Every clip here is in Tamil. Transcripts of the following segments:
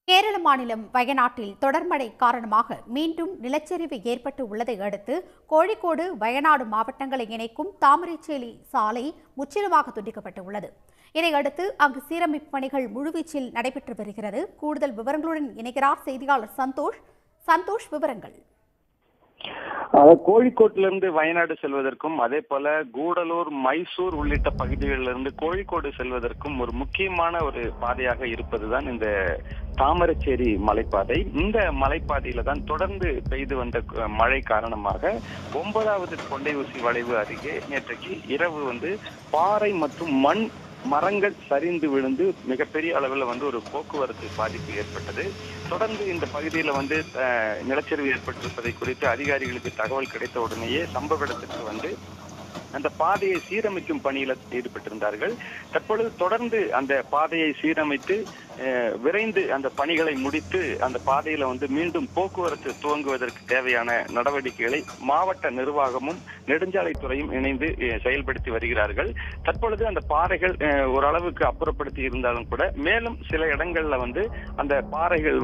கேரள மாநிலம் வயநாட்டில் தொடர் மழை காரணமாக மீண்டும் நிலச்சரிவு ஏற்பட்டு உள்ளதை அடுத்து கோழிக்கோடு வயநாடு மாவட்டங்களை இணைக்கும் தாமரைச்சேரி சாலை முற்றிலுமாக துண்டிக்கப்பட்டுள்ளது. இதையடுத்து அங்கு சீரமைப்பு பணிகள் முழுவீச்சில் நடைபெற்று வருகிறது. கூடுதல் விவரங்களுடன் இணைகிறார் செய்தியாளர் சந்தோஷ். விவரங்கள். கோழிக்கோட்டிலிருந்து வயநாடு செல்வதற்கும் அதே போல கூடலூர், மைசூர் உள்ளிட்ட பகுதிகளிலிருந்து கோழிக்கோடு செல்வதற்கும் ஒரு முக்கியமான ஒரு பாதையாக இருப்பதுதான் இந்த தாமரைச்சேரி மலைப்பாதை. இந்த மலைப்பாதையில தான் தொடர்ந்து பெய்து வந்த மழை காரணமாக 9வது கொண்டை ஊசி வளைவு அருகே நேற்றைக்கு இரவு பாறை மற்றும் மண் மரங்கள் சரிந்து விழுந்து மிகப்பெரிய அளவில் ஒரு போக்குவரத்து பாதிப்பு ஏற்பட்டது. தொடர்ந்து இந்த பகுதியில் நிலச்சரிவு ஏற்பட்டிருப்பதை குறித்து அதிகாரிகளுக்கு தகவல் கிடைத்த உடனேயே சம்பவ இடத்திற்கு அந்த பாதையை சீரமைக்கும் பணியில் ஈடுபட்டிருந்தார்கள். தற்பொழுது தொடர்ந்து அந்த பாதையை சீரமைத்து விரைந்து அந்த பணிகளை முடித்து அந்த பாதையில மீண்டும் போக்குவரத்து துவங்குவதற்கு தேவையான நடவடிக்கைகளை மாவட்ட நிர்வாகமும் நெடுஞ்சாலைத்துறையும் இணைந்து செயல்படுத்தி வருகிறார்கள். தற்பொழுது அந்த பாறைகள் ஓரளவுக்கு அப்புறப்படுத்தி இருந்தாலும் கூட மேலும் சில இடங்கள்ல அந்த பாறைகள்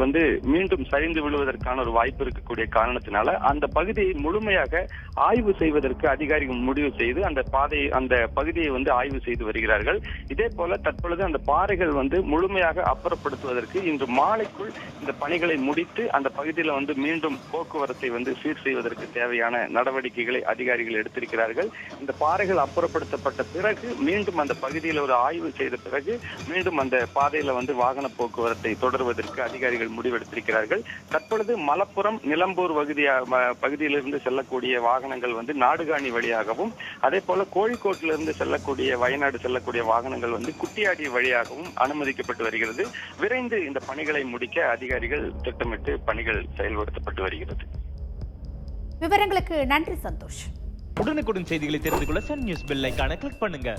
மீண்டும் சரிந்து விழுவதற்கான ஒரு வாய்ப்பு இருக்கக்கூடிய காரணத்தினால அந்த பகுதியை முழுமையாக ஆய்வு செய்வதற்கு அதிகாரிகள் முடிவு செய்து அந்த பகுதியை ஆய்வு செய்து வருகிறார்கள். இதே போல தற்பொழுது அந்த பாறைகள் முழுமையாக அப்புறப்படுத்துவதற்கு இன்று மாலைக்குள் இந்த பணிகளை முடித்து அந்த பகுதியில் மீண்டும் போக்குவரத்தை சீர் செய்வதற்கு தேவையான நடவடிக்கைகளை அதிகாரிகள் எடுத்திருக்கிறார்கள். இந்த பாறைகள் அப்புறப்படுத்தப்பட்ட பிறகு மீண்டும் அந்த பகுதியில் ஒரு ஆய்வு செய்த பிறகு மீண்டும் அந்த பாதையில வாகன போக்குவரத்தை தொடர்வதற்கு அதிகாரிகள் முடிவெடுத்திருக்கிறார்கள். தற்பொழுது மலப்புரம், நிலம்பூர் பகுதியிலிருந்து செல்லக்கூடிய வாகனங்கள் நாடுகாணி வழியாகவும் அதே போல கோழிக்கோட்டிலிருந்து செல்லக்கூடிய வயநாடு செல்லக்கூடிய வாகனங்கள் குட்டியாடி வழியாகவும் அனுமதிக்கப்பட்டு வருகிறது. விரைந்து இந்த பணிகளை முடிக்க அதிகாரிகள் திட்டமிட்டு பணிகள் செயல்படுத்தப்பட்டு வருகிறது. விவரங்களுக்கு நன்றி சந்தோஷ். உடனுக்குடன் செய்திகளை தெரிந்து கொள்ள சன் நியூஸ் பெல் ஐகானை கிளிக் பண்ணுங்க.